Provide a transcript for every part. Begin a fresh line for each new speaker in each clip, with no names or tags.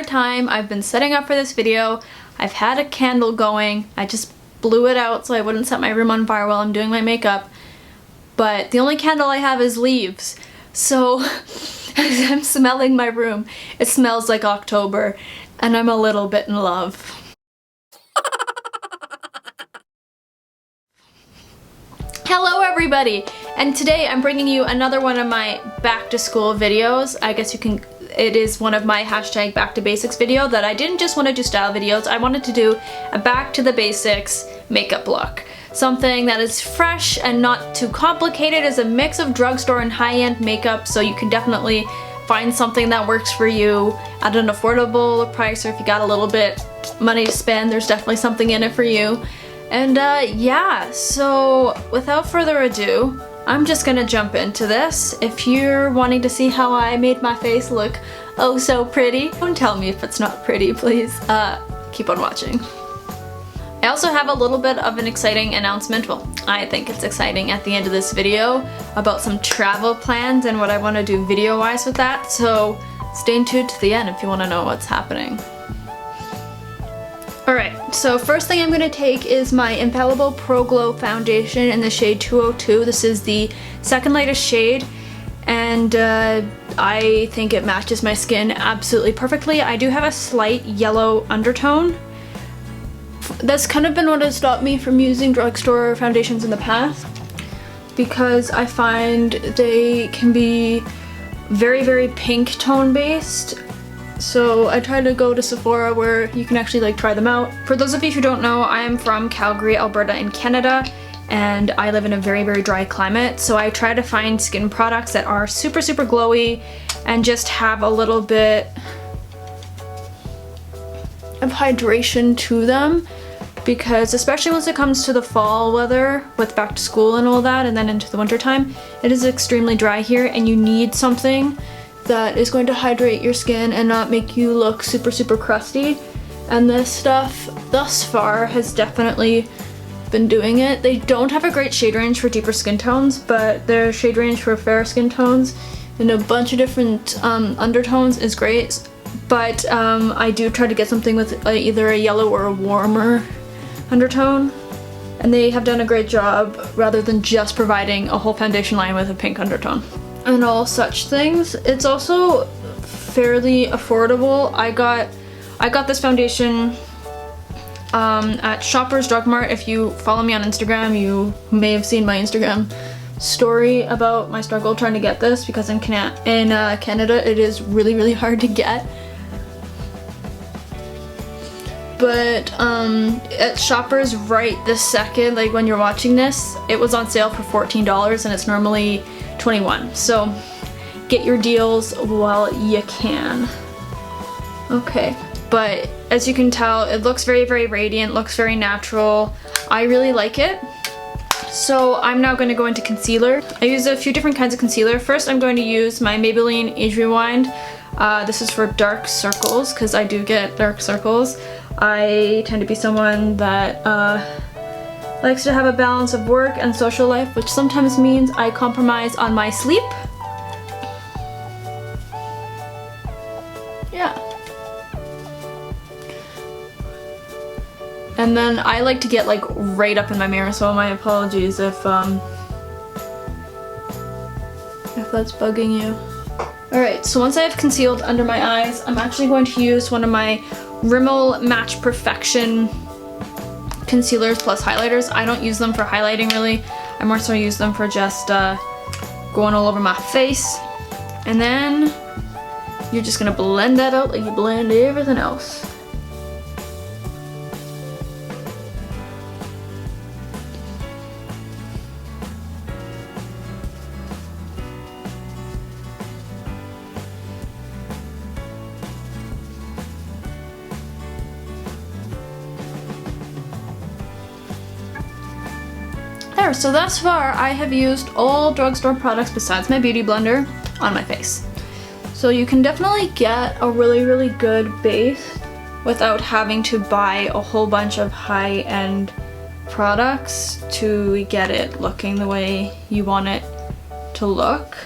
time I've been setting up for this video, I've had a candle going. I just blew it out so I wouldn't set my room on fire while I'm doing my makeup. But the only candle I have is leaves. So as I'm smelling my room, it smells like October and I'm a little bit in love. Hello everybody! And today I'm bringing you another one of my back to school videos. I guess it is one of my hashtag back to basics video that I didn't just want to do style videos, I wanted to do a back to the basics makeup look. Something that is fresh and not too complicated, is a mix of drugstore and high-end makeup, so you can definitely find something that works for you at an affordable price, or if you got a little bit money to spend, there's definitely something in it for you. And yeah, so without further ado, I'm just gonna jump into this. If you're wanting to see how I made my face look oh so pretty, don't tell me if it's not pretty, please. Keep on watching. I also have a little bit of an exciting announcement, well, I think it's exciting at the end of this video, about some travel plans and what I want to do video-wise with that, so stay tuned to the end if you want to know what's happening. Alright, so first thing I'm going to take is my Infallible Pro Glow Foundation in the shade 202. This is the second lightest shade, and I think it matches my skin absolutely perfectly. I do have a slight yellow undertone. That's kind of been what has stopped me from using drugstore foundations in the past, because I find they can be very, very pink tone based. So I try to go to Sephora where you can actually like try them out. For those of you who don't know, I am from Calgary, Alberta in Canada, and I live in a very, very dry climate. So I try to find skin products that are super, super glowy and just have a little bit of hydration to them, because especially once it comes to the fall weather with back to school and all that, and then into the winter time, it is extremely dry here and you need something that is going to hydrate your skin and not make you look super, super crusty. And this stuff thus far has definitely been doing it. They don't have a great shade range for deeper skin tones, but their shade range for fair skin tones and a bunch of different undertones is great. But I do try to get something with either a yellow or a warmer undertone, and they have done a great job rather than just providing a whole foundation line with a pink undertone and all such things. It's also fairly affordable. I got this foundation at Shoppers Drug Mart. If you follow me on Instagram, you may have seen my Instagram story about my struggle trying to get this, because in Canada it is really, really hard to get. But at Shoppers right this second, like when you're watching this, it was on sale for $14 and it's normally $21. So get your deals while you can. Okay, but as you can tell, it looks very, very radiant, looks very natural. I really like it. So I'm now going to go into concealer. I use a few different kinds of concealer. First, I'm going to use my Maybelline Age Rewind. This is for dark circles, because I do get dark circles. I tend to be someone that likes to have a balance of work and social life, which sometimes means I compromise on my sleep. Yeah. And then I like to get like right up in my mirror, so my apologies if that's bugging you. Alright, so once I have concealed under my eyes, I'm actually going to use one of my Rimmel Match Perfection concealers plus highlighters. I don't use them for highlighting really. I more so use them for just going all over my face. And then you're just gonna blend that out like you blend everything else. There, so thus far I have used all drugstore products besides my beauty blender on my face. So you can definitely get a really, really good base without having to buy a whole bunch of high-end products to get it looking the way you want it to look.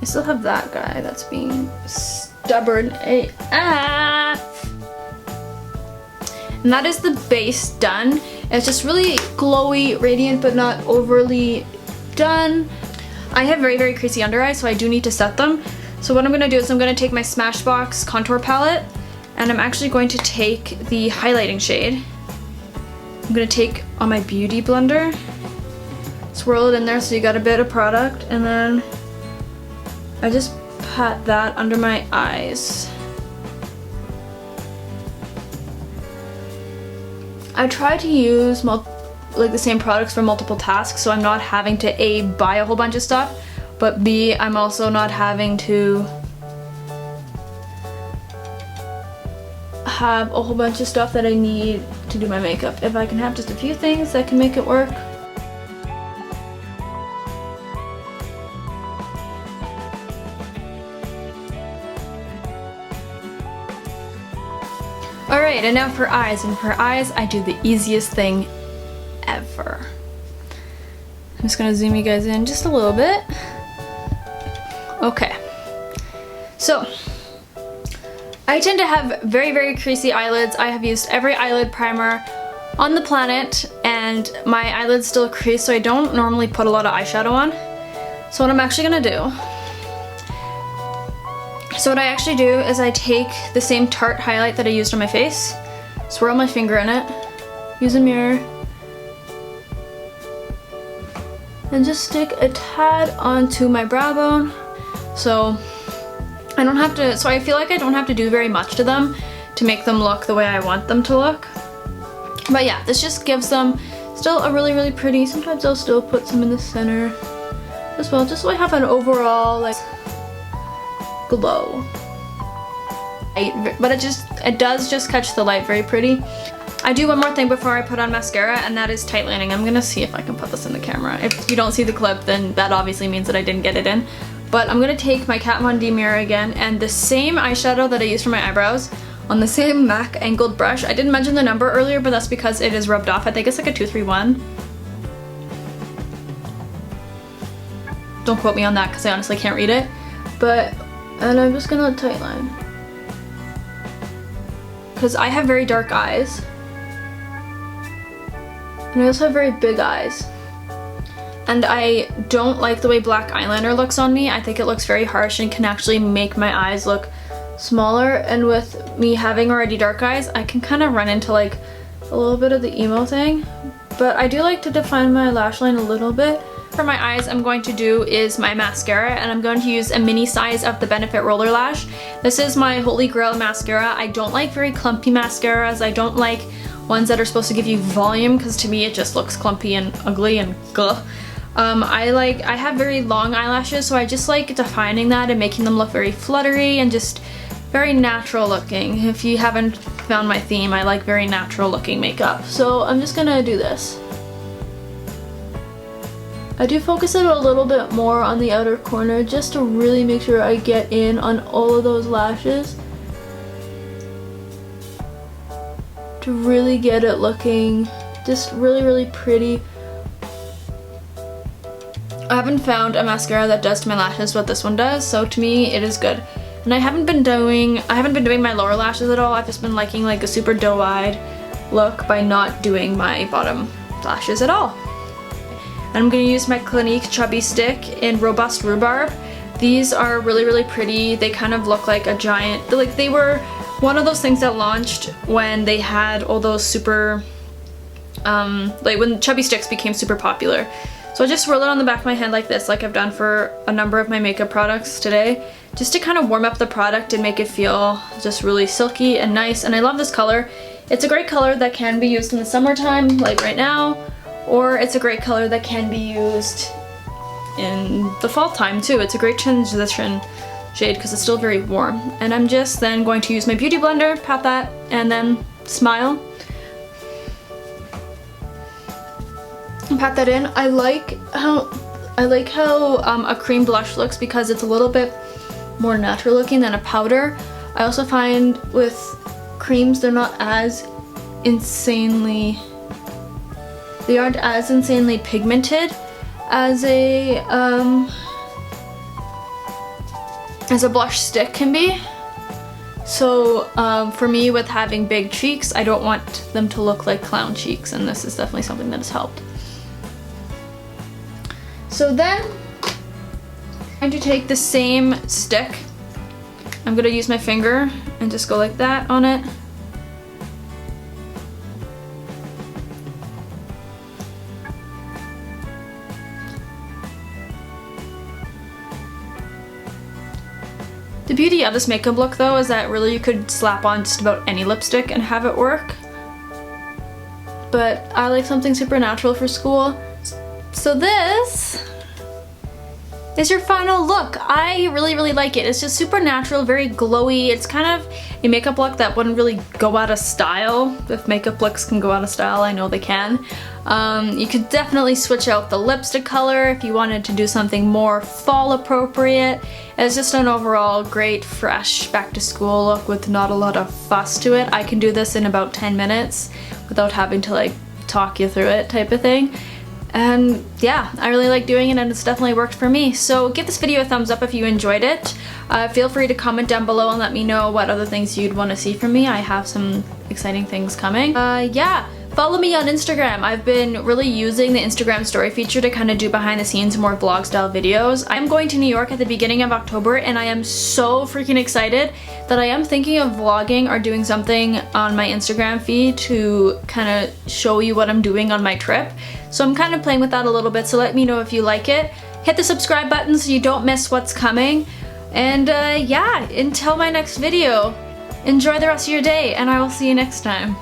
still have that guy that's being stubborn AF. And that is the base done. It's just really glowy, radiant, but not overly done. I have very, very creasy under eyes, so I do need to set them. So what I'm gonna do is I'm gonna take my Smashbox contour palette, and I'm actually going to take the highlighting shade. I'm gonna take on my Beauty Blender, swirl it in there so you got a bit of product, and then I just pat that under my eyes. I try to use like the same products for multiple tasks, so I'm not having to A, buy a whole bunch of stuff, but B, I'm also not having to have a whole bunch of stuff that I need to do my makeup. If I can have just a few things that can make it work. Alright, and now for eyes. And for eyes, I do the easiest thing ever. I'm just gonna zoom you guys in just a little bit. Okay. So, I tend to have very, very creasy eyelids. I have used every eyelid primer on the planet, and my eyelids still crease, so I don't normally put a lot of eyeshadow on. So what I'm actually gonna do, is I take the same Tarte highlight that I used on my face, swirl my finger in it, use a mirror, and just stick a tad onto my brow bone. So I feel like I don't have to do very much to them to make them look the way I want them to look. But yeah, this just gives them still a really, really pretty, sometimes I'll still put some in the center as well, just so I have an overall like glow. But it does just catch the light very pretty. I do one more thing before I put on mascara, and that is tight lining. I'm gonna see if I can put this in the camera. If you don't see the clip, then that obviously means that I didn't get it in. But I'm gonna take my Kat Von D mirror again, and the same eyeshadow that I used for my eyebrows on the same MAC angled brush. I didn't mention the number earlier, but that's because it is rubbed off. I think it's like a 231. Don't quote me on that because I honestly can't read it. And I'm just gonna tight line. Because I have very dark eyes. And I also have very big eyes. And I don't like the way black eyeliner looks on me. I think it looks very harsh and can actually make my eyes look smaller. And with me having already dark eyes, I can kind of run into like a little bit of the emo thing. But I do like to define my lash line a little bit. For my eyes, I'm going to do is my mascara, and I'm going to use a mini size of the Benefit Roller Lash. This is my holy grail mascara. I don't like very clumpy mascaras. I don't like ones that are supposed to give you volume, because to me it just looks clumpy and ugly and gah. I have very long eyelashes, so I just like defining that and making them look very fluttery and just very natural looking. If you haven't found my theme, I like very natural looking makeup. So I'm just gonna do this. I do focus it a little bit more on the outer corner just to really make sure I get in on all of those lashes. To really get it looking just really, really pretty. I haven't found a mascara that does to my lashes what this one does, so to me it is good. And I haven't been doing my lower lashes at all. I've just been liking like a super doe-eyed look by not doing my bottom lashes at all. And I'm going to use my Clinique Chubby Stick in Robust Rhubarb. These are really, really pretty. They kind of look like a giant, they were one of those things that launched when they had all those super, when Chubby Sticks became super popular. So I just swirl it on the back of my hand like this, like I've done for a number of my makeup products today, just to kind of warm up the product and make it feel just really silky and nice. And I love this color. It's a great color that can be used in the summertime, like right now, or it's a great color that can be used in the fall time too. It's a great transition shade because it's still very warm. And I'm just then going to use my Beauty Blender, pat that, and then smile. And pat that in. I like how a cream blush looks because it's a little bit more natural looking than a powder. I also find with creams they aren't as insanely pigmented as a as a blush stick can be. So for me, with having big cheeks, I don't want them to look like clown cheeks, and this is definitely something that has helped. So then I'm going to take the same stick. I'm going to use my finger and just go like that on it. The beauty of this makeup look though is that really you could slap on just about any lipstick and have it work. But I like something super natural for school. So this is your final look. I really like it. It's just super natural, very glowy. It's kind of a makeup look that wouldn't really go out of style. If makeup looks can go out of style, I know they can. You could definitely switch out the lipstick color if you wanted to do something more fall appropriate. It's just an overall great, fresh, back to school look with not a lot of fuss to it. I can do this in about 10 minutes without having to like talk you through it type of thing. And yeah, I really like doing it and it's definitely worked for me. So give this video a thumbs up if you enjoyed it. Feel free to comment down below and let me know what other things you'd want to see from me. I have some exciting things coming. Yeah, follow me on Instagram. I've been really using the Instagram story feature to kind of do behind the scenes, more vlog style videos. I'm going to New York at the beginning of October and I am so freaking excited that I am thinking of vlogging or doing something on my Instagram feed to kind of show you what I'm doing on my trip. So I'm kind of playing with that a little bit, so let me know if you like it. Hit the subscribe button so you don't miss what's coming. And yeah, until my next video, enjoy the rest of your day and I will see you next time.